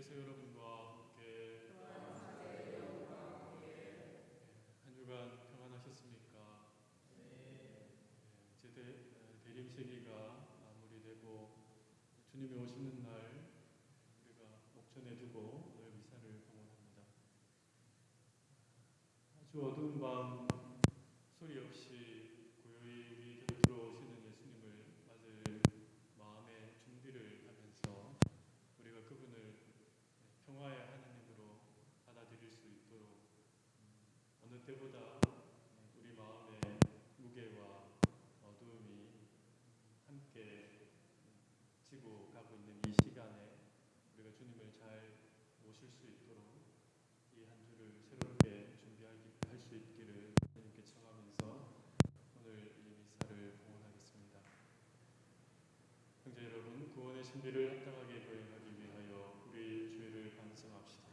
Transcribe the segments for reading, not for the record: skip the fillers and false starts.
주께서 여러분과 함께 한 주간 평안하셨습니까? 이제 대림세기가 마무리되고 주님이 오시는 날 우리가 목전에 두고 오늘 미사를 봉헌합니다. 아주 어두운 밤 소리 없이 고요히 우리 곁으로 오시는 예수님을 맞을 마음의 준비를 하면서 우리가 그분을 평화의 하나님으로 받아들일 수 있도록 어느 때보다 우리 마음의 무게와 어두움이 함께 지고 가고 있는 이 시간에 우리가 주님을 잘 모실 수 있도록 이 한 주를 새롭게 준비할 수 있기를 하나님께 청하면서 오늘 이 미사를 봉헌하겠습니다. 형제 여러분, 구원의 신비를 합당하게 거행하기 위하여 우리 죄를 반성합시다.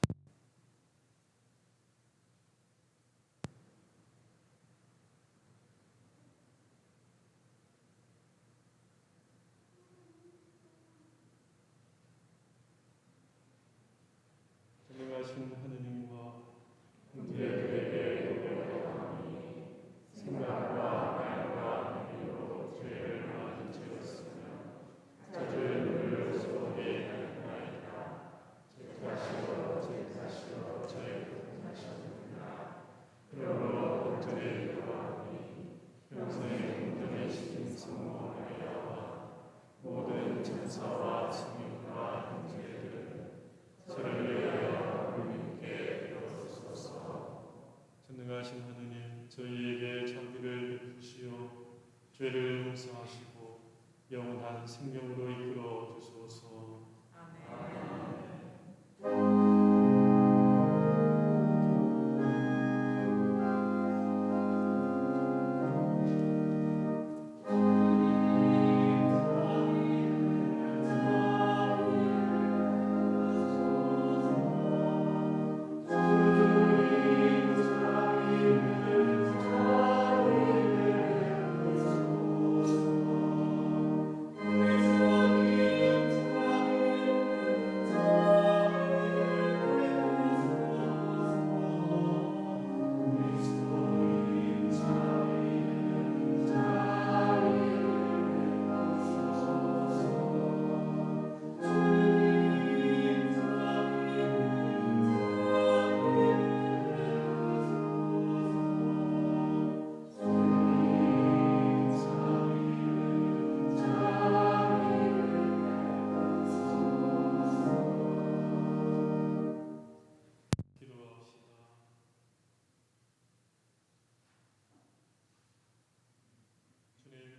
전능하신 하느님과 형제들에게 고백하오니 생각과 말과 행위로 죄를 많이 지었으며 자주 눈을 소홀히 하였나이다. 죄가시오 저의 하셨느니라. 그러므로 본전에 구하오니 평생 공전에 시킨 성모 마리아와 모든 천사와 성령과 형제들은 저를 위하여 하나님께 빌어주소서. 전능하신 하느님, 저희에게 자비를 베푸시어 죄를 용서하시고 영원한 생명으로 이끌어 주소서. 아멘.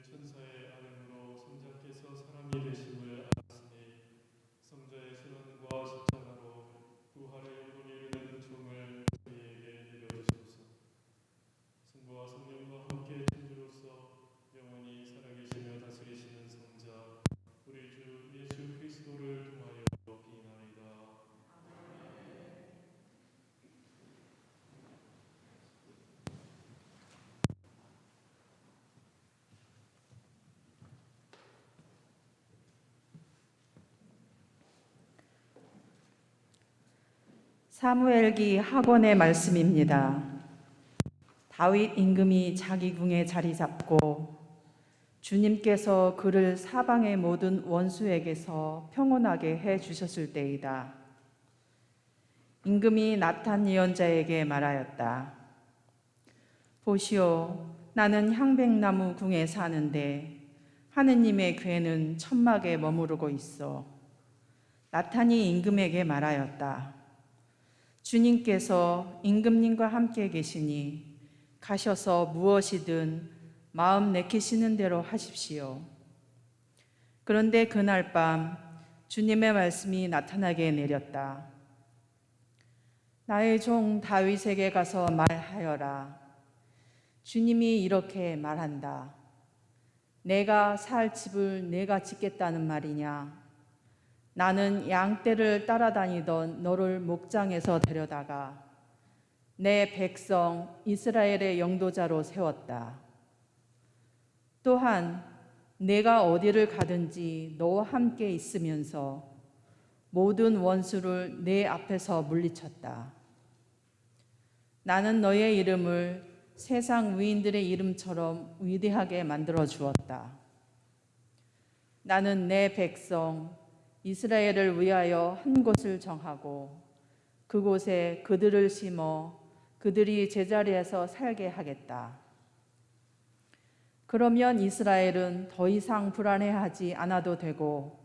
천사의 아름으로 성자께서 사람이 되심을 알았으니 성자의 신원과 십자가로 부활의 영광에 이르는 은총을 저희에게 내려주소서. 성부와 성령과 함께 천주로서 영원히 살아계시며 다스리시는 성자 우리 주 예수 그리스도를 통하여 기나이다. 사무엘기 학원의 말씀입니다. 다윗 임금이 자기 궁에 자리 잡고 주님께서 그를 사방의 모든 원수에게서 평온하게 해 주셨을 때이다. 임금이 나탄 예언자에게 말하였다. 보시오, 나는 향백나무 궁에 사는데 하느님의 궤는 천막에 머무르고 있어. 나탄이 임금에게 말하였다. 주님께서 임금님과 함께 계시니 가셔서 무엇이든 마음 내키시는 대로 하십시오. 그런데 그날 밤 주님의 말씀이 나타나게 내렸다. 나의 종 다윗에게 가서 말하여라. 주님이 이렇게 말한다. 내가 살 집을 내가 짓겠다는 말이냐? 나는 양떼를 따라다니던 너를 목장에서 데려다가 내 백성 이스라엘의 영도자로 세웠다. 또한 내가 어디를 가든지 너와 함께 있으면서 모든 원수를 내 앞에서 물리쳤다. 나는 너의 이름을 세상 위인들의 이름처럼 위대하게 만들어 주었다. 나는 내 백성 이스라엘을 위하여 한 곳을 정하고 그곳에 그들을 심어 그들이 제자리에서 살게 하겠다. 그러면 이스라엘은 더 이상 불안해하지 않아도 되고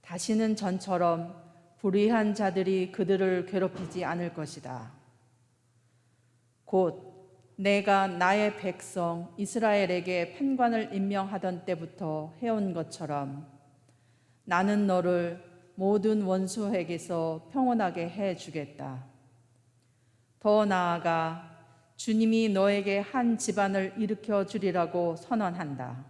다시는 전처럼 불의한 자들이 그들을 괴롭히지 않을 것이다. 곧 내가 나의 백성 이스라엘에게 판관을 임명하던 때부터 해온 것처럼 나는 너를 모든 원수에게서 평온하게 해주겠다. 더 나아가 주님이 너에게 한 집안을 일으켜 주리라고 선언한다.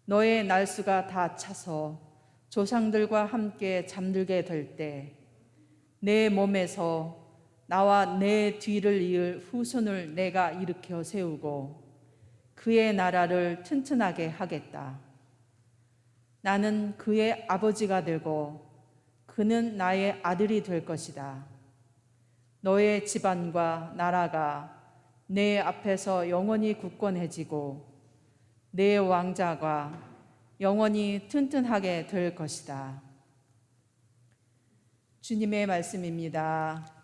너의 날수가 다 차서 조상들과 함께 잠들게 될 때 내 몸에서 나와 내 뒤를 이을 후손을 내가 일으켜 세우고 그의 나라를 튼튼하게 하겠다. 나는 그의 아버지가 되고 그는 나의 아들이 될 것이다. 너의 집안과 나라가 내 앞에서 영원히 굳건해지고 내 왕자가 영원히 튼튼하게 될 것이다. 주님의 말씀입니다.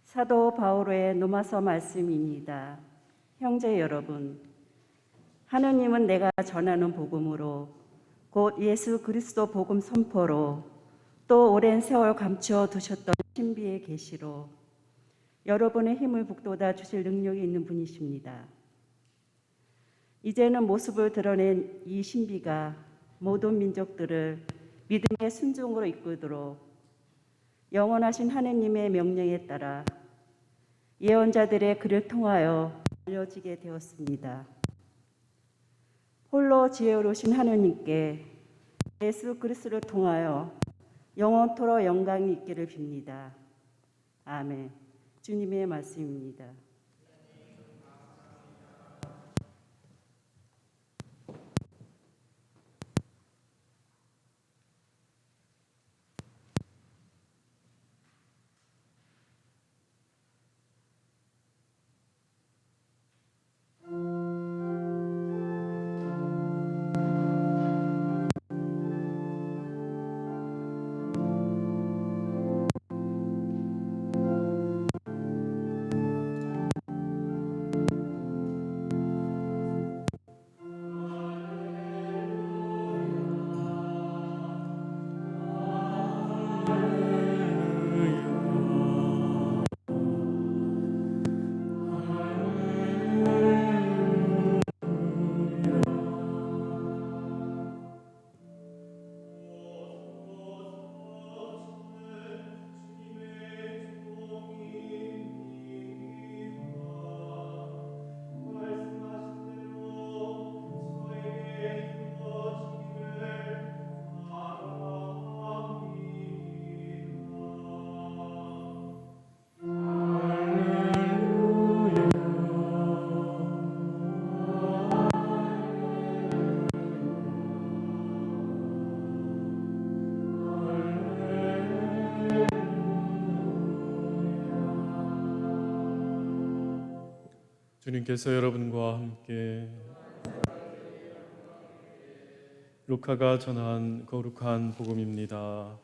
사도 바울의 로마서 말씀입니다. 형제 여러분, 하느님은 내가 전하는 복음으로 곧 예수 그리스도 복음 선포로 또 오랜 세월 감추어 두셨던 신비의 계시로 여러분의 힘을 북돋아 주실 능력이 있는 분이십니다. 이제는 모습을 드러낸 이 신비가 모든 민족들을 믿음의 순종으로 이끌도록 영원하신 하느님의 명령에 따라 예언자들의 글을 통하여 알려지게 되었습니다. 홀로 지혜로우신 하느님께 예수 그리스도를 통하여 영원토록 영광이 있기를 빕니다. 아멘. 주님의 말씀입니다. 주님께서 여러분과 함께 루카가 전한 거룩한 복음입니다.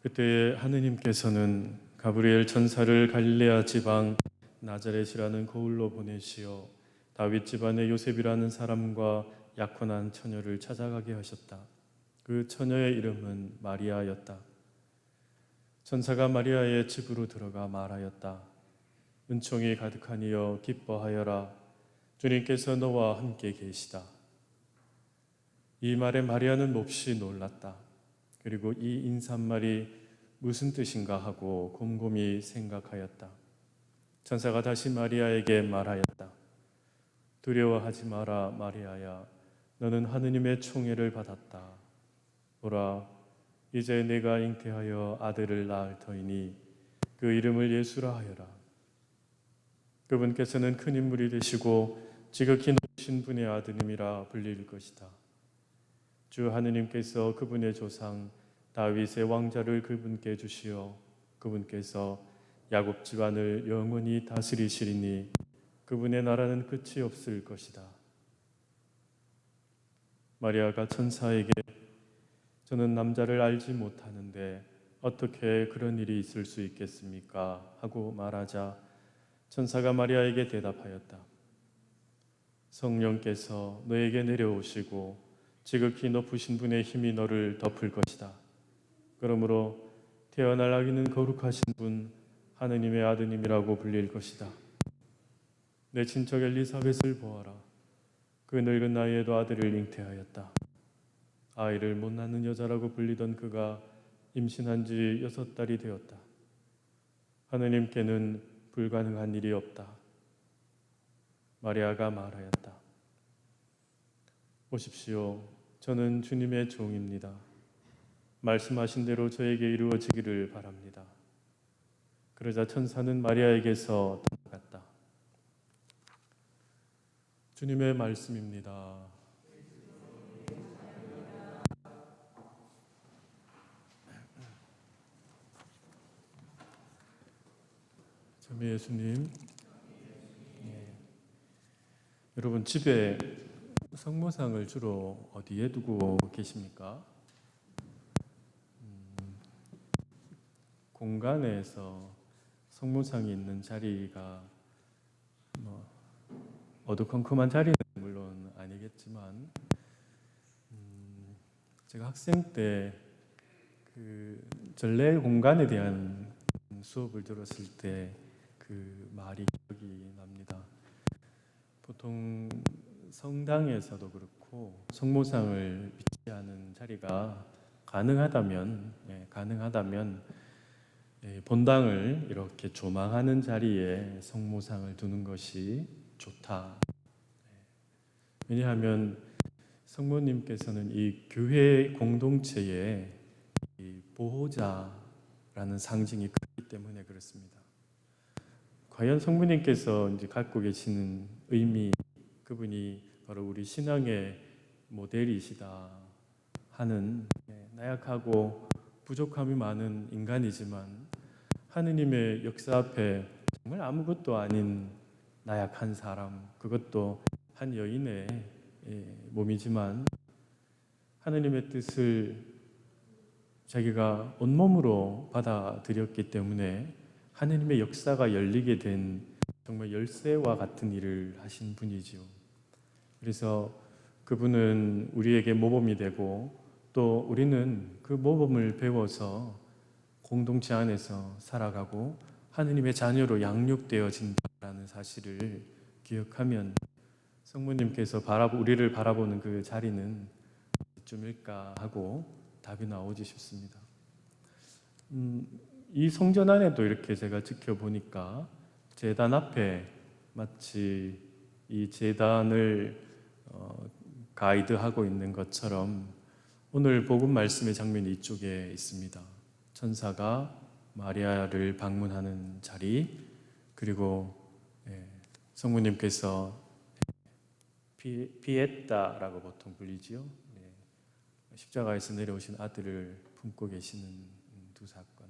그때에 하느님께서는 가브리엘 천사를 갈릴레아 지방 나자렛이라는 고을로 보내시어 다윗 집안의 요셉이라는 사람과 약혼한 처녀를 찾아가게 하셨다. 그 처녀의 이름은 마리아였다. 천사가 마리아의 집으로 들어가 말하였다. 은총이 가득하니여 기뻐하여라. 주님께서 너와 함께 계시다. 이 말에 마리아는 몹시 놀랐다. 그리고 이 인사말이 무슨 뜻인가 하고 곰곰이 생각하였다. 천사가 다시 마리아에게 말하였다. 두려워하지 마라, 마리아야. 너는 하느님의 총애를 받았다. 보라, 이제 내가 잉태하여 아들을 낳을 터이니 그 이름을 예수라 하여라. 그분께서는 큰 인물이 되시고 지극히 높으신 분의 아드님이라 불릴 것이다. 주 하느님께서 그분의 조상 다윗의 왕자를 그분께 주시어 그분께서 야곱 집안을 영원히 다스리시리니 그분의 나라는 끝이 없을 것이다. 마리아가 천사에게 저는 남자를 알지 못하는데 어떻게 그런 일이 있을 수 있겠습니까? 하고 말하자 천사가 마리아에게 대답하였다. 성령께서 너에게 내려오시고 지극히 높으신 분의 힘이 너를 덮을 것이다. 그러므로 태어날 아기는 거룩하신 분 하느님의 아드님이라고 불릴 것이다. 내 친척 엘리사벳을 보아라. 그 늙은 나이에도 아들을 잉태하였다. 아이를 못 낳는 여자라고 불리던 그가 임신한 지 6달이 되었다. 하느님께는 불가능한 일이 없다. 마리아가 말하였다. 보십시오. 저는 주님의 종입니다. 말씀하신 대로 저에게 이루어지기를 바랍니다. 그러자 천사는 마리아에게서 떠나갔다. 주님의 말씀입니다. 참 예수님, 여러분 집에 성모상을 주로 어디에 두고 계십니까? 공간에서 성모상이 있는 자리가 뭐 어두컴컴한 자리는 물론 아니겠지만 제가 학생 때 그 전래 공간에 대한 수업을 들었을 때 그 말이 기억이 납니다. 보통 성당에서도 그렇고 성모상을 위치하는 자리가 가능하다면 본당을 이렇게 조망하는 자리에 성모상을 두는 것이 좋다. 왜냐하면 성모님께서는 이 교회 공동체의 이 보호자라는 상징이 크기 때문에 그렇습니다. 과연 성모님께서 이제 갖고 계시는 의미, 그분이 바로 우리 신앙의 모델이시다 하는 나약하고 부족함이 많은 인간이지만 하느님의 역사 앞에 정말 아무것도 아닌 나약한 사람, 그것도 한 여인의 몸이지만 하느님의 뜻을 자기가 온몸으로 받아들였기 때문에 하느님의 역사가 열리게 된 정말 열쇠와 같은 일을 하신 분이지요. 그래서 그분은 우리에게 모범이 되고 또 우리는 그 모범을 배워서 공동체 안에서 살아가고 하느님의 자녀로 양육되어진다는 사실을 기억하면 성모님께서 우리를 바라보는 그 자리는 어디쯤일까 하고 답이 나오지 싶습니다. 이 성전 안에도 이렇게 제가 지켜보니까 제단 앞에 마치 이 제단을 가이드하고 있는 것처럼 오늘 복음 말씀의 장면이 이쪽에 있습니다. 천사가 마리아를 방문하는 자리, 그리고 성모님께서 피에타라고 보통 불리지요. 십자가에서 내려오신 아들을 품고 계시는 두 사건.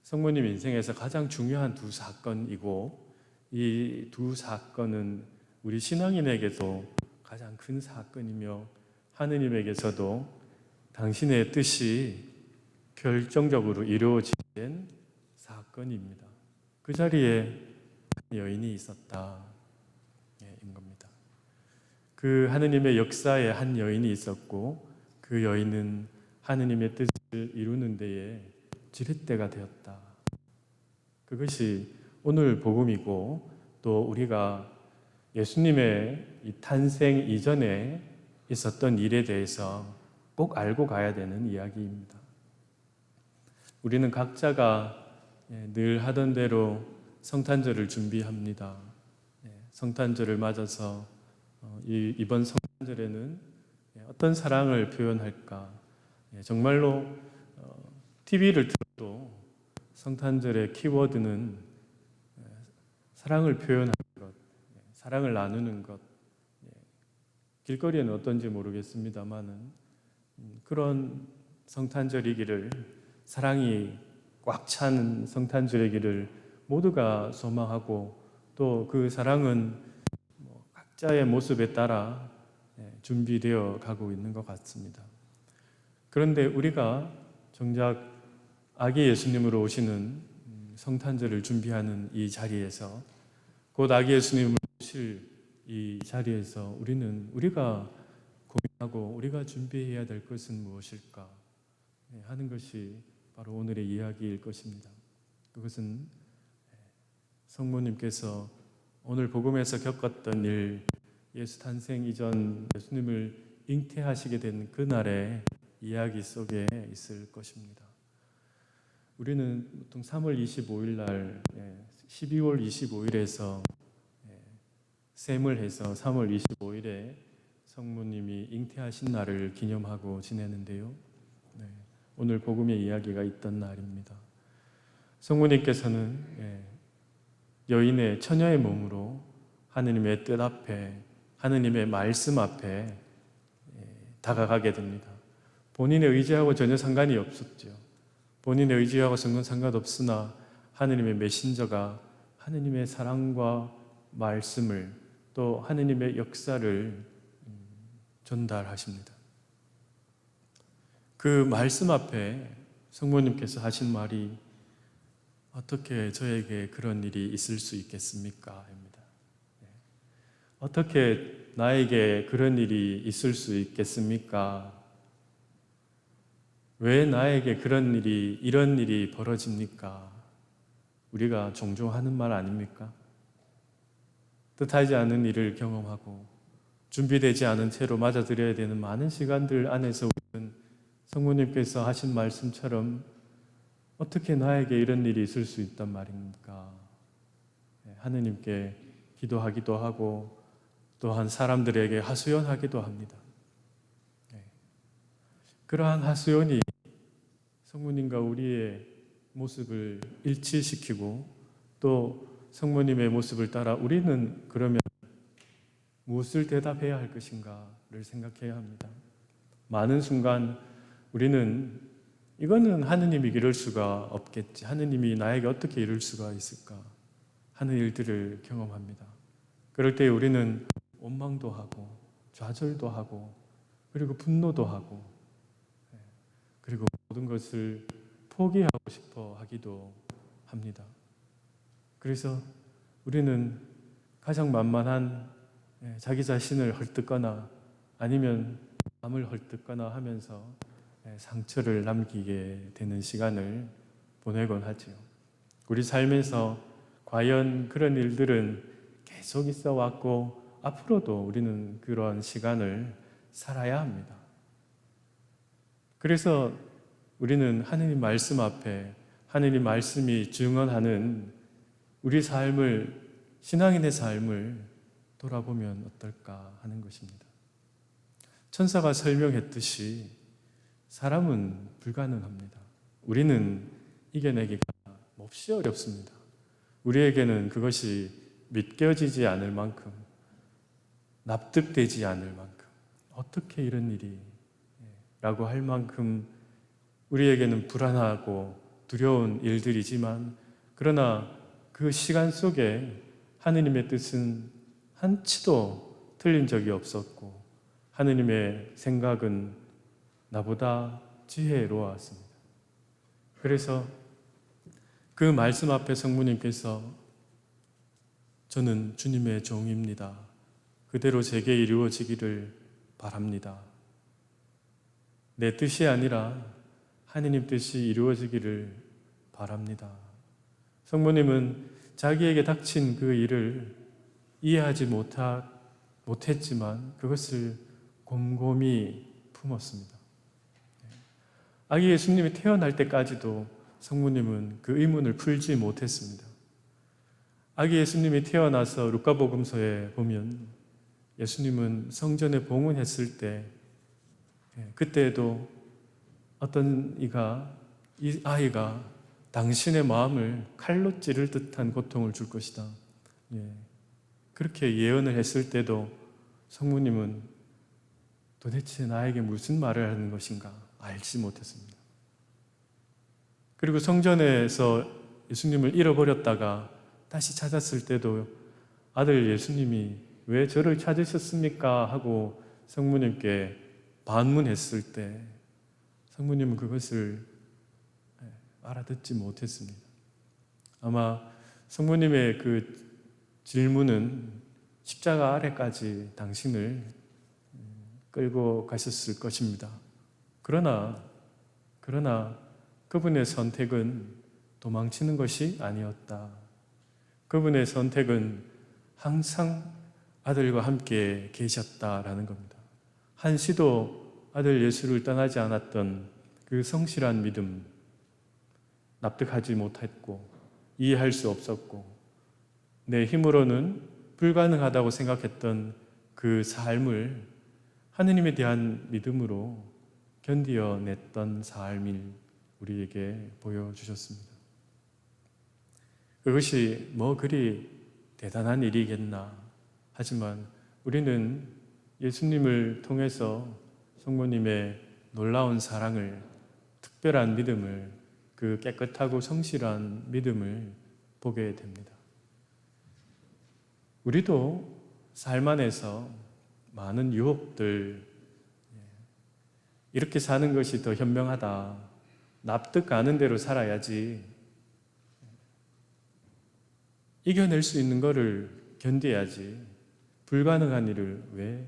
성모님 인생에서 가장 중요한 두 사건이고 이 두 사건은 우리 신앙인에게도 가장 큰 사건이며 하느님에게서도 당신의 뜻이 결정적으로 이루어진 사건입니다. 그 자리에 여인이 있었다 인 겁니다. 그 하느님의 역사에 한 여인이 있었고 그 여인은 하느님의 뜻을 이루는 데에 지렛대가 되었다. 그것이 오늘 복음이고 또 우리가 예수님의 이 탄생 이전에 있었던 일에 대해서 꼭 알고 가야 되는 이야기입니다. 우리는 각자가 늘 하던 대로 성탄절을 준비합니다. 성탄절을 맞아서 이번 성탄절에는 어떤 사랑을 표현할까? 정말로 TV를 틀어도 성탄절의 키워드는 사랑을 표현하는 것, 사랑을 나누는 것. 길거리에는 어떤지 모르겠습니다만은 그런 성탄절이기를, 사랑이 꽉 찬 성탄절이기를 모두가 소망하고 또 그 사랑은 각자의 모습에 따라 준비되어 가고 있는 것 같습니다. 그런데 우리가 정작 아기 예수님으로 오시는 성탄절을 준비하는 이 자리에서, 곧 아기 예수님을 오실 이 자리에서 우리가 고민하고 우리가 준비해야 될 것은 무엇일까 하는 것이 바로 오늘의 이야기일 것입니다. 그것은 성모님께서 오늘 복음에서 겪었던 일, 예수 탄생 이전 예수님을 잉태하시게 된 그날의 이야기 속에 있을 것입니다. 우리는 보통 3월 25일 날 12월 25일에서 셈을 해서 3월 25일에 성모님이 잉태하신 날을 기념하고 지내는데요. 오늘 복음의 이야기가 있던 날입니다. 성모님께서는 여인의 처녀의 몸으로 하느님의 뜻 앞에, 하느님의 말씀 앞에 다가가게 됩니다. 본인의 의지하고 전혀 상관이 없었죠. 본인의 의지하고 전혀 상관없으나 하느님의 메신저가 하느님의 사랑과 말씀을, 또 하느님의 역사를 전달하십니다. 그 말씀 앞에 성모님께서 하신 말이 어떻게 저에게 그런 일이 있을 수 있겠습니까? 입니다. 어떻게 나에게 그런 일이 있을 수 있겠습니까? 왜 나에게 이런 일이 벌어집니까? 우리가 종종 하는 말 아닙니까? 뜻하지 않은 일을 경험하고 준비되지 않은 채로 맞아들여야 되는 많은 시간들 안에서 우리는 성모님께서 하신 말씀처럼 어떻게 나에게 이런 일이 있을 수 있단 말입니까? 하느님께 기도하기도 하고 또한 사람들에게 하소연하기도 합니다. 그러한 하소연이 성모님과 우리의 모습을 일치시키고 또 성모님의 모습을 따라 우리는 그러면 무엇을 대답해야 할 것인가를 생각해야 합니다. 많은 순간 우리는 이거는 하느님이 이럴 수가 없겠지. 하느님이 나에게 어떻게 이럴 수가 있을까 하는 일들을 경험합니다. 그럴 때 우리는 원망도 하고 좌절도 하고 그리고 분노도 하고 그리고 모든 것을 포기하고 싶어 하기도 합니다. 그래서 우리는 가장 만만한 자기 자신을 헐뜯거나 아니면 남을 헐뜯거나 하면서 상처를 남기게 되는 시간을 보내곤 하지요. 우리 삶에서 과연 그런 일들은 계속 있어 왔고 앞으로도 우리는 그런 시간을 살아야 합니다. 그래서 우리는 하느님 말씀 앞에 하느님 말씀이 증언하는 우리 삶을, 신앙인의 삶을 돌아보면 어떨까 하는 것입니다. 천사가 설명했듯이 사람은 불가능합니다. 우리는 이겨내기가 몹시 어렵습니다. 우리에게는 그것이 믿겨지지 않을 만큼, 납득되지 않을 만큼, 어떻게 이런 일이? 라고 할 만큼 우리에게는 불안하고 두려운 일들이지만 그러나 그 시간 속에 하느님의 뜻은 한치도 틀린 적이 없었고 하느님의 생각은 나보다 지혜로웠습니다. 그래서 그 말씀 앞에 성모님께서 저는 주님의 종입니다. 그대로 제게 이루어지기를 바랍니다. 내 뜻이 아니라 하느님 뜻이 이루어지기를 바랍니다. 성모님은 자기에게 닥친 그 일을 이해하지 못했지만 그것을 곰곰이 품었습니다. 아기 예수님이 태어날 때까지도 성모님은 그 의문을 풀지 못했습니다. 아기 예수님이 태어나서 루카복음서에 보면 예수님은 성전에 봉헌했을 때 그때에도 어떤 이 아이가 당신의 마음을 칼로 찌를 듯한 고통을 줄 것이다. 그렇게 예언을 했을 때도 성모님은 도대체 나에게 무슨 말을 하는 것인가 알지 못했습니다. 그리고 성전에서 예수님을 잃어버렸다가 다시 찾았을 때도 아들 예수님이 왜 저를 찾으셨습니까? 하고 성모님께 반문했을 때 성모님은 그것을 알아듣지 못했습니다. 아마 성모님의 그 질문은 십자가 아래까지 당신을 끌고 가셨을 것입니다. 그러나 그분의 선택은 도망치는 것이 아니었다. 그분의 선택은 항상 아들과 함께 계셨다라는 겁니다. 한시도 아들 예수를 떠나지 않았던 그 성실한 믿음, 납득하지 못했고 이해할 수 없었고 내 힘으로는 불가능하다고 생각했던 그 삶을 하느님에 대한 믿음으로 견디어냈던 삶을 우리에게 보여주셨습니다. 그것이 뭐 그리 대단한 일이겠나 하지만 우리는 예수님을 통해서 성모님의 놀라운 사랑을, 특별한 믿음을, 그 깨끗하고 성실한 믿음을 보게 됩니다. 우리도 삶 안에서 많은 유혹들, 이렇게 사는 것이 더 현명하다, 납득 가는 대로 살아야지, 이겨낼 수 있는 거를 견뎌야지 불가능한 일을 왜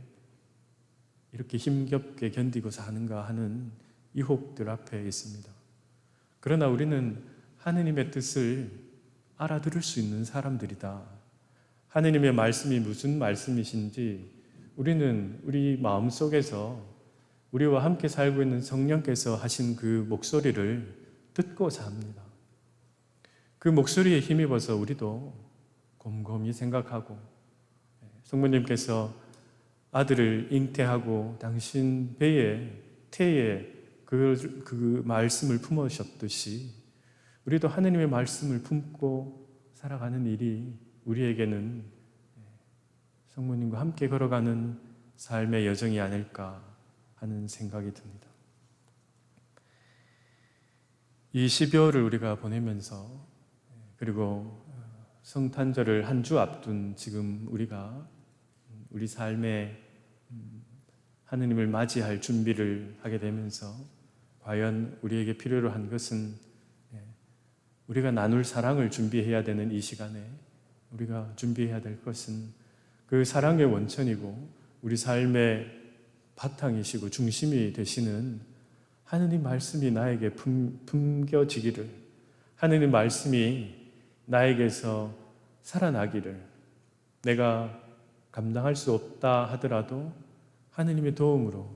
이렇게 힘겹게 견디고 사는가 하는 유혹들 앞에 있습니다. 그러나 우리는 하느님의 뜻을 알아들을 수 있는 사람들이다. 하느님의 말씀이 무슨 말씀이신지 우리는 우리 마음속에서 우리와 함께 살고 있는 성령께서 하신 그 목소리를 듣고자 합니다. 그 목소리에 힘입어서 우리도 곰곰이 생각하고, 성모님께서 아들을 잉태하고 당신 태에 그 말씀을 품으셨듯이 우리도 하느님의 말씀을 품고 살아가는 일이 우리에게는 성모님과 함께 걸어가는 삶의 여정이 아닐까 하는 생각이 듭니다. 이 12월을 우리가 보내면서, 그리고 성탄절을 한 주 앞둔 지금 우리가 우리 삶에 하느님을 맞이할 준비를 하게 되면서 과연 우리에게 필요로 한 것은 우리가 나눌 사랑을 준비해야 되는 이 시간에 우리가 준비해야 될 것은 그 사랑의 원천이고 우리 삶의 바탕이시고 중심이 되시는 하느님 말씀이 나에게 품겨지기를, 하느님 말씀이 나에게서 살아나기를, 내가 감당할 수 없다 하더라도 하느님의 도움으로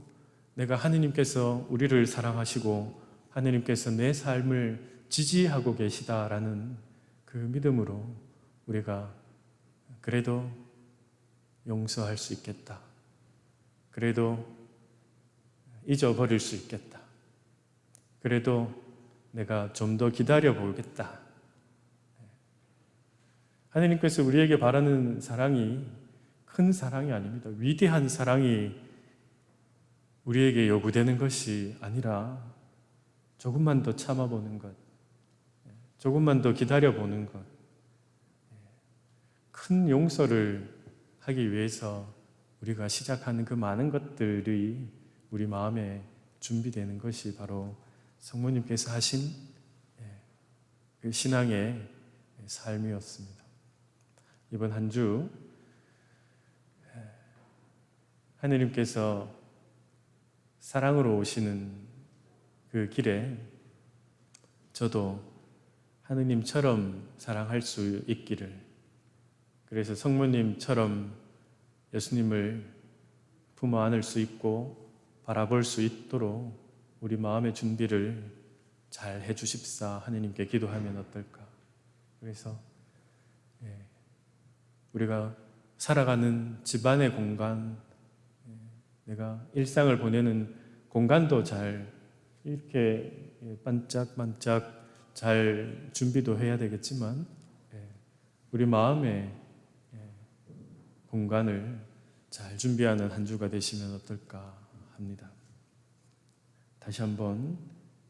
내가 하느님께서 우리를 사랑하시고 하느님께서 내 삶을 지지하고 계시다라는 그 믿음으로 우리가 그래도 용서할 수 있겠다. 그래도 잊어버릴 수 있겠다. 그래도 내가 좀 더 기다려 보겠다. 하느님께서 우리에게 바라는 사랑이 큰 사랑이 아닙니다. 위대한 사랑이 우리에게 요구되는 것이 아니라 조금만 더 참아보는 것, 조금만 더 기다려보는 것, 큰 용서를 하기 위해서 우리가 시작하는 그 많은 것들이 우리 마음에 준비되는 것이 바로 성모님께서 하신 그 신앙의 삶이었습니다. 이번 한 주 하느님께서 사랑으로 오시는 그 길에 저도 하느님처럼 사랑할 수 있기를, 그래서 성모님처럼 예수님을 품어 안을 수 있고 바라볼 수 있도록 우리 마음의 준비를 잘 해주십사 하느님께 기도하면 어떨까. 그래서 우리가 살아가는 집안의 공간, 내가 일상을 보내는 공간도 잘 이렇게 반짝반짝 잘 준비도 해야 되겠지만 우리 마음의 공간을 잘 준비하는 한 주가 되시면 어떨까 합니다. 다시 한번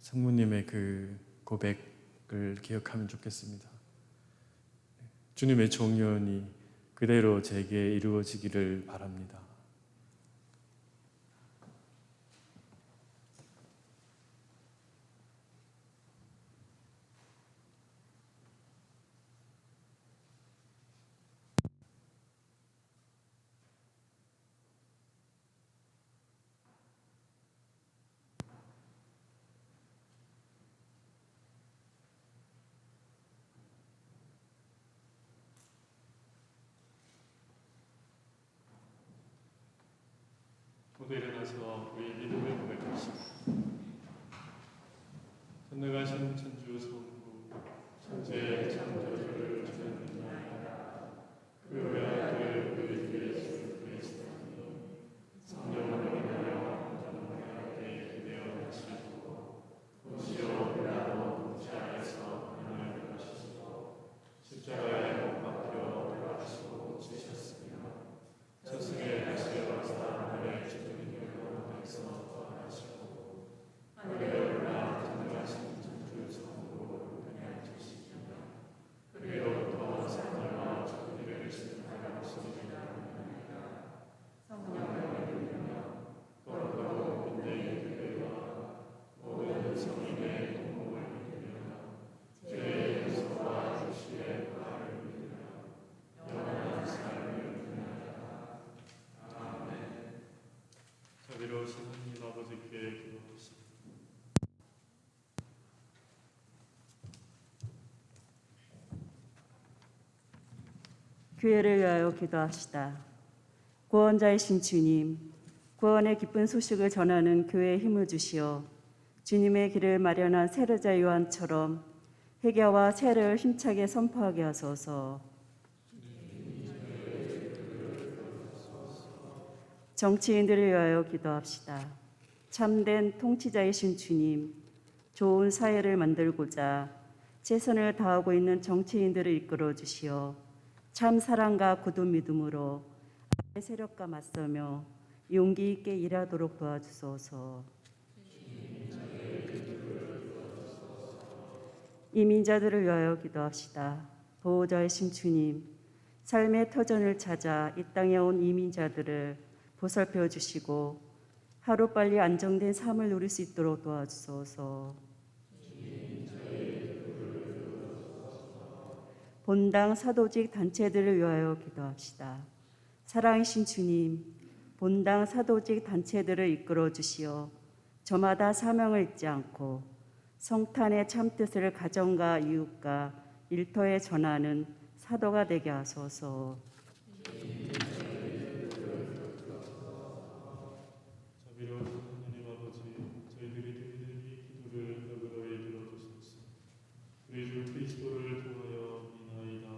성모님의 그 고백을 기억하면 좋겠습니다. 주님의 종연이 그대로 제게 이루어지기를 바랍니다. 모두 일어나서 우리 믿음을 고백합시다. 전능하신 천주 성부 천재 창조주를 주님이나이다. 그 외아들 우리 주 예수 그리스도니 성령으로 인하여 전능하게 기대어 하시고 도시오 그라도 동시 안에서 하나님을 하시고 십자가에 못 박혀 돌아가시고 지셨으며 저승에 다시 올라서 하늘에 주님께로 백성과 하시고 하늘에 올라 전능하신 천주 성부로 그냥 주시며 자비로우신 하나님 아버지께 기도하시옵소서. 교회를 위하여 기도합시다. 구원자이신 주님, 구원의 기쁜 소식을 전하는 교회에 힘을 주시어 주님의 길을 마련한 세례자 요한처럼 회개와 세례를 힘차게 선포하게 하소서. 정치인들을 위하여 기도합시다. 참된 통치자이신 주님, 좋은 사회를 만들고자 최선을 다하고 있는 정치인들을 이끌어 주시어 참 사랑과 굳은 믿음으로 악의 세력과 맞서며 용기 있게 일하도록 도와주소서. 이민자들을 위하여 기도합시다. 보호자이신 주님, 삶의 터전을 찾아 이 땅에 온 이민자들을 보살펴 주시고 하루빨리 안정된 삶을 누릴 수 있도록 도와주소서. 본당 사도직 단체들을 위하여 기도합시다. 사랑이신 주님, 본당 사도직 단체들을 이끌어 주시어 저마다 사명을 잊지 않고 성탄의 참뜻을 가정과 이웃과 일터에 전하는 사도가 되게 하소서. 자비로우신 하나님 아버지, 저희들이 드리는 이 기도를 너그러이 들어주소서. 우리 주 그리스도를 통하여 이나이다.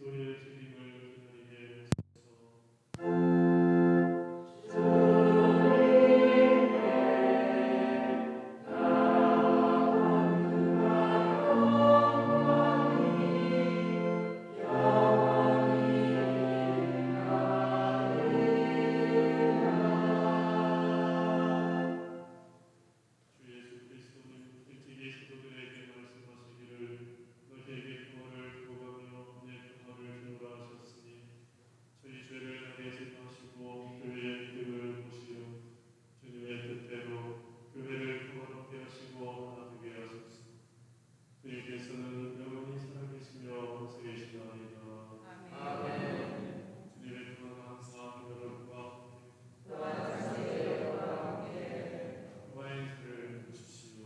그리스도의 주님을 기다리게 주 예수 그리스도는 일찍이 사도들에게 말씀하시기를 너희에게 평화를 두고 가며 내 평화를 주노라 하셨으니 저희 죄를 가리지 마시고 교회의 믿음을 보시어 주님의 뜻대로 교회를 평화롭게 하시고 하나 되게 하소서. 주님께서는 영원히 살아계시며 거세이시나이다. 주님의 평화가 항상 여러분과 평화의 인사를 주십시오.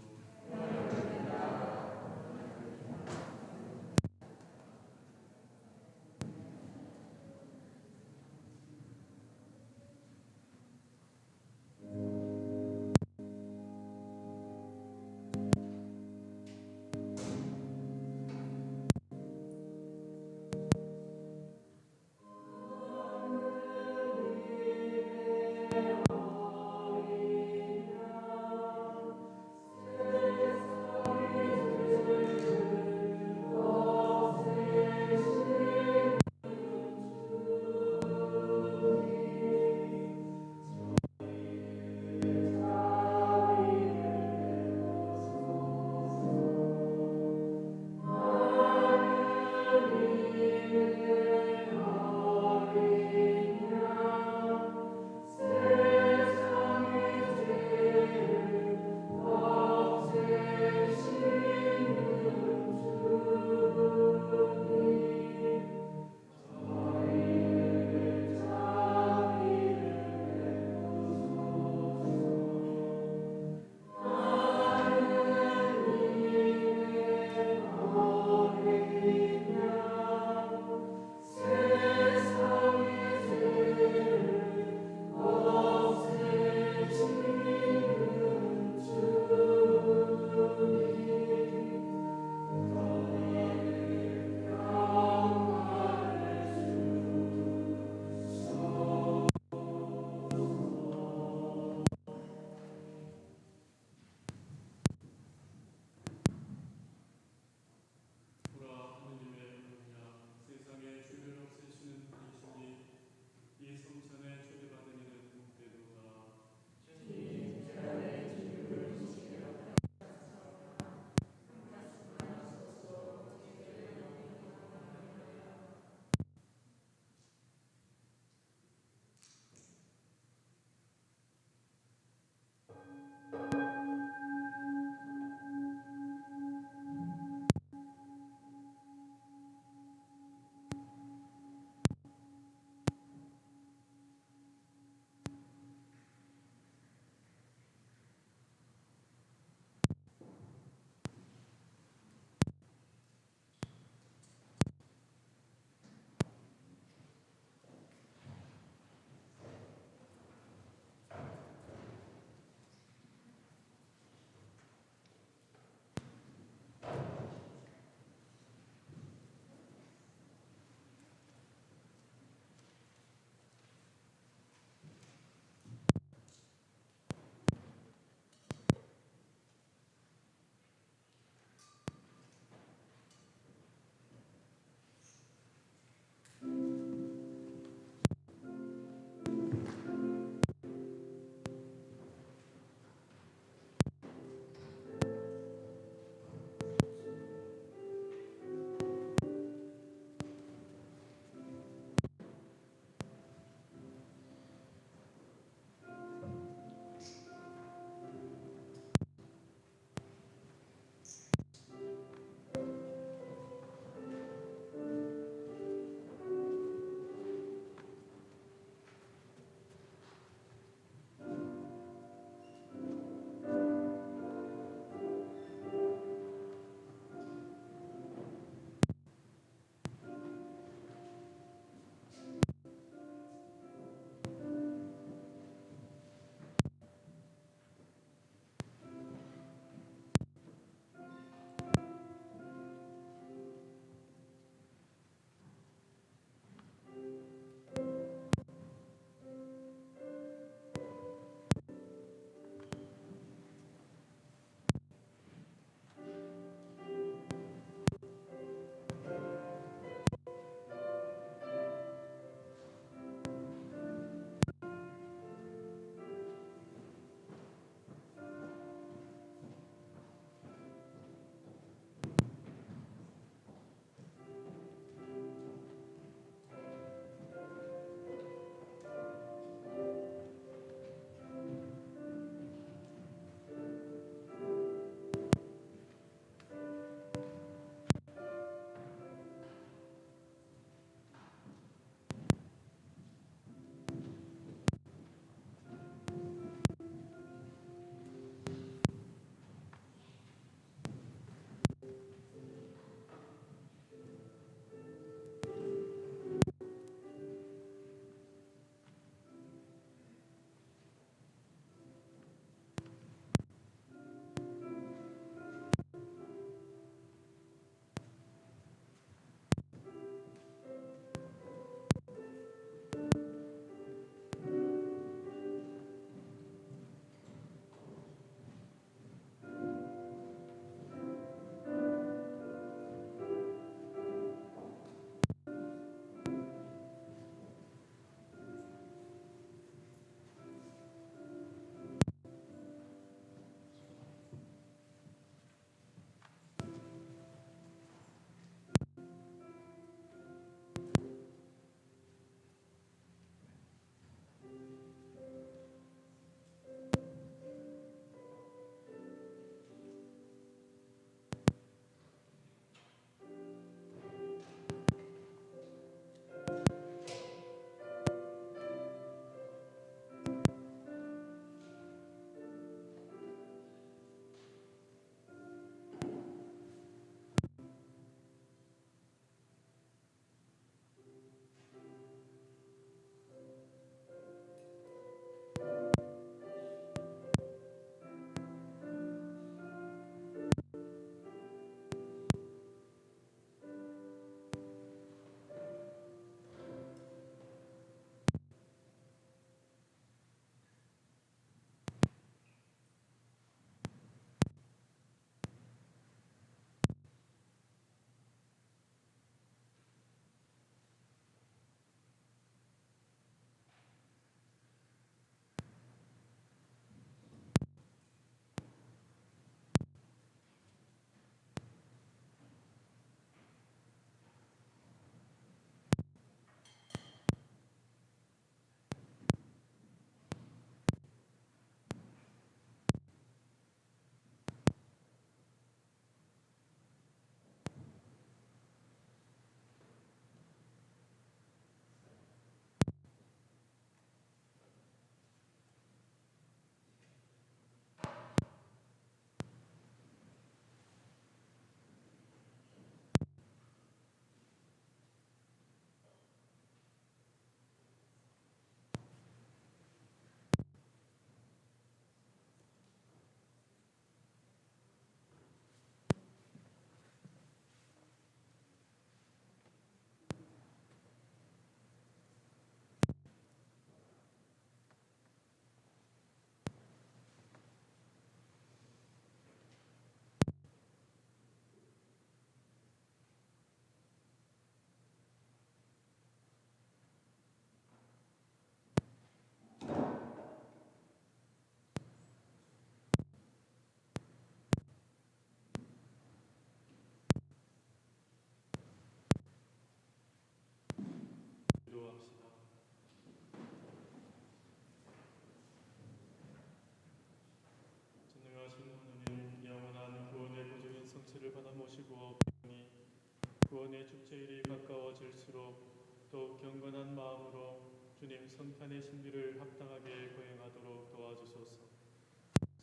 주일이 가까워질수록 더욱 경건한 마음으로 주님 성탄의 신비를 합당하게 거행하도록 도와주소서.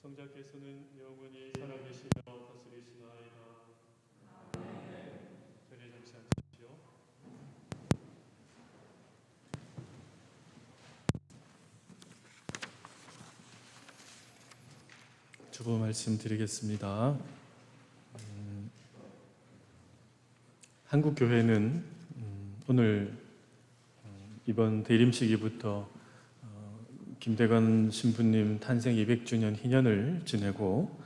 성자께서는 영원히 살아계시며 다스리시나이다. 자리에 잠시 앉으십시오. 주보 말씀드리겠습니다. 한국 교회는 오늘 이번 대림시기부터 김대건 신부님 탄생 200주년 희년을 지내고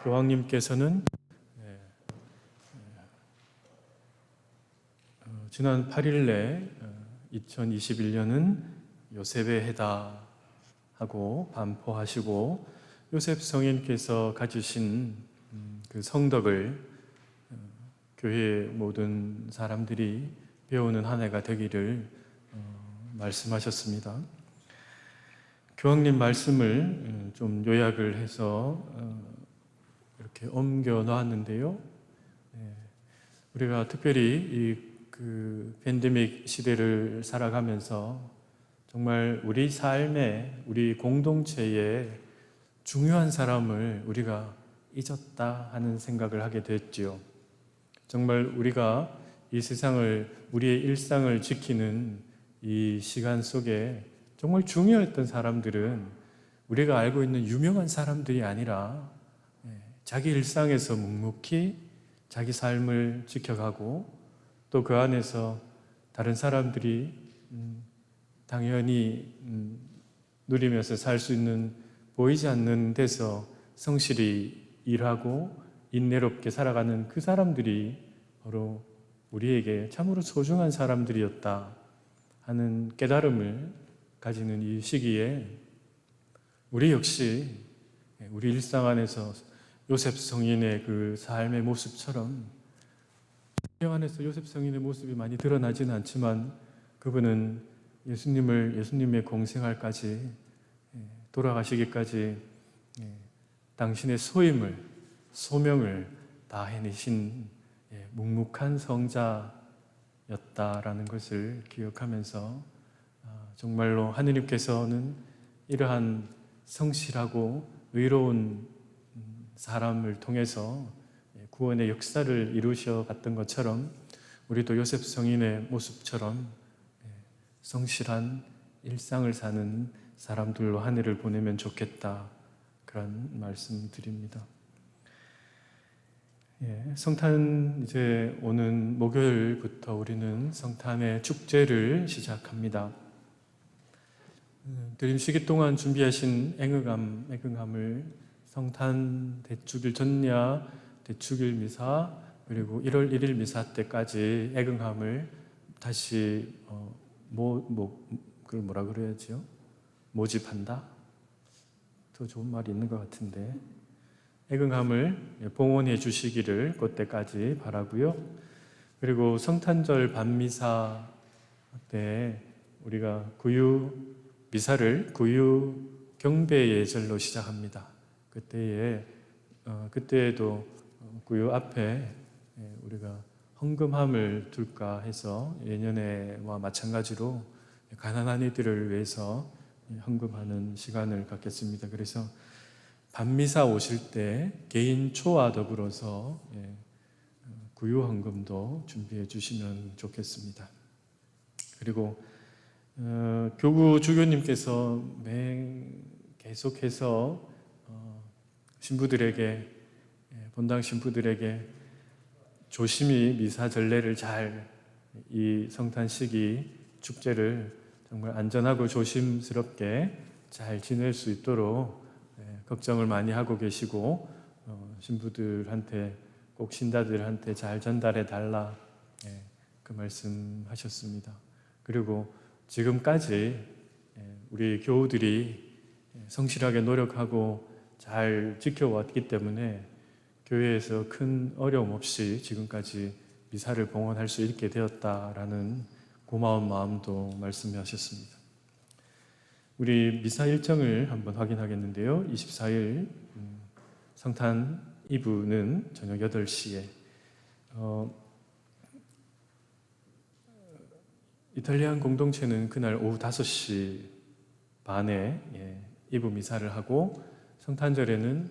교황님께서는 지난 8일에 2021년은 요셉의 해다 하고 반포하시고 요셉 성인께서 가지신 그 성덕을 교회의 모든 사람들이 배우는 한 해가 되기를 말씀하셨습니다. 교황님 말씀을 좀 요약을 해서 이렇게 옮겨 놓았는데요. 우리가 특별히 그 팬데믹 시대를 살아가면서 정말 우리 삶에, 우리 공동체에 중요한 사람을 우리가 잊었다 하는 생각을 하게 됐지요. 정말 우리가 이 세상을, 우리의 일상을 지키는 이 시간 속에 정말 중요했던 사람들은 우리가 알고 있는 유명한 사람들이 아니라 자기 일상에서 묵묵히 자기 삶을 지켜가고 또 그 안에서 다른 사람들이 당연히 누리면서 살 수 있는 보이지 않는 데서 성실히 일하고 인내롭게 살아가는 그 사람들이 바로 우리에게 참으로 소중한 사람들이었다 하는 깨달음을 가지는 이 시기에 우리 역시 우리 일상 안에서 요셉 성인의 그 삶의 모습처럼 성경 안에서 요셉 성인의 모습이 많이 드러나지는 않지만 그분은 예수님의 공생활까지 돌아가시기까지 당신의 소명을 다 해내신 묵묵한 성자였다라는 것을 기억하면서 정말로 하느님께서는 이러한 성실하고 의로운 사람을 통해서 구원의 역사를 이루셔 갔던 것처럼 우리도 요셉 성인의 모습처럼 성실한 일상을 사는 사람들로 한 해를 보내면 좋겠다, 그런 말씀 드립니다. 성탄 이제 오는 목요일부터 우리는 성탄의 축제를 시작합니다. 드림시기 동안 준비하신 애금함을 성탄 대축일 전야, 대축일 미사, 그리고 1월 1일 미사 때까지 애금함을 다시 그걸 뭐라 그래야지요? 모집한다? 더 좋은 말이 있는 것 같은데 애금함을 봉헌해 주시기를 그때까지 바라고요. 그리고 성탄절 밤미사 때 우리가 미사를 구유 경배의 절로 시작합니다. 그때에도 구유 앞에 우리가 헌금함을 둘까 해서 예년에와 마찬가지로 가난한 이들을 위해서 헌금하는 시간을 갖겠습니다. 그래서 밤미사 오실 때 개인 초와 더불어서 구유 헌금도 준비해 주시면 좋겠습니다. 그리고 교구 주교님께서 계속해서 신부들에게, 본당 신부들에게 조심히 미사 전례를 이 성탄 시기 축제를 정말 안전하고 조심스럽게 잘 지낼 수 있도록 걱정을 많이 하고 계시고 신부들한테, 꼭 신다들한테 잘 전달해 달라, 그 말씀하셨습니다. 그리고 지금까지 우리 교우들이 성실하게 노력하고 잘 지켜왔기 때문에 교회에서 큰 어려움 없이 지금까지 미사를 봉헌할 수 있게 되었다라는 고마운 마음도 말씀하셨습니다. 우리 미사 일정을 한번 확인하겠는데요. 24일 성탄 이브는 저녁 8시에 이탈리안 공동체는 그날 오후 5시 반에 이브 미사를 하고 성탄절에는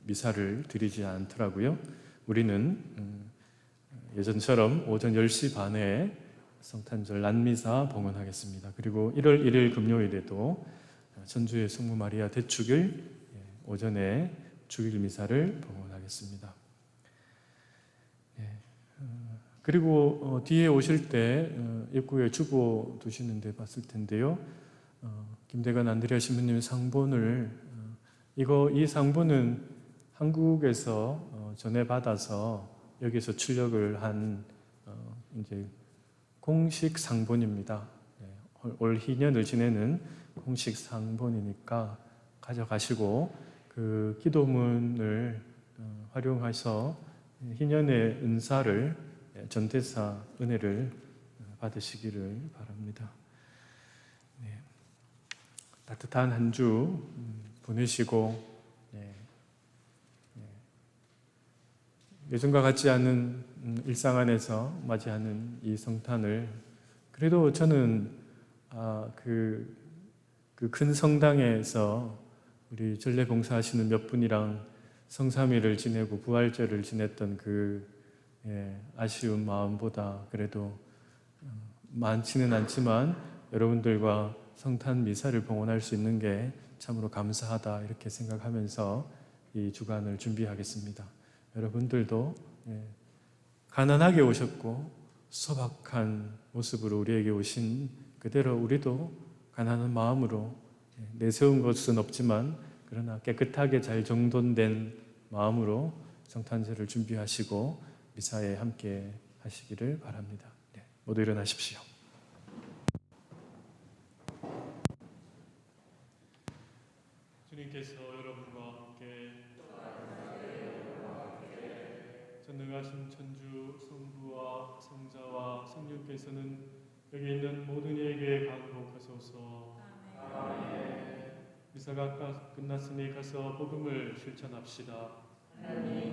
미사를 드리지 않더라고요. 우리는 예전처럼 오전 10시 반에 성탄절 난미사 봉헌하겠습니다. 그리고 1월 1일 금요일에도 전주의 성모 마리아 대축일 오전에 주일 미사를 봉헌하겠습니다. 그리고 뒤에 오실 때 입구에 주보 두시는데 봤을 텐데요. 김대관 안드레아 신부님 상본을 이 상본은 한국에서 전해받아서 여기서 출력을 한 이제 공식 상본입니다. 올 희년을 지내는 공식 상본이니까 가져가시고 그 기도문을 활용해서 희년의 은사를 전대사 은혜를 받으시기를 바랍니다. 따뜻한 한 주 보내시고 예전과 같지 않은 일상 안에서 맞이하는 이 성탄을 그래도 저는 그 큰 성당에서 우리 전례 봉사하시는 몇 분이랑 성삼일을 지내고 부활절을 지냈던 그 아쉬운 마음보다 그래도 많지는 않지만 여러분들과 성탄 미사를 봉헌할 수 있는 게 참으로 감사하다 이렇게 생각하면서 이 주간을 준비하겠습니다. 여러분들도 가난하게 오셨고 소박한 모습으로 우리에게 오신 그대로 우리도 가난한 마음으로 내세운 것은 없지만 그러나 깨끗하게 잘 정돈된 마음으로 성탄절을 준비하시고 미사에 함께 하시기를 바랍니다. 모두 일어나십시오. 주님께서 여러분과 함께 전능하신 천주 성부와 성자와 성령께서는 여기 있는 모든 이에게 강복하소서. 아멘. 미사가 끝났으니 가서 복음을 실천합시다. 아멘.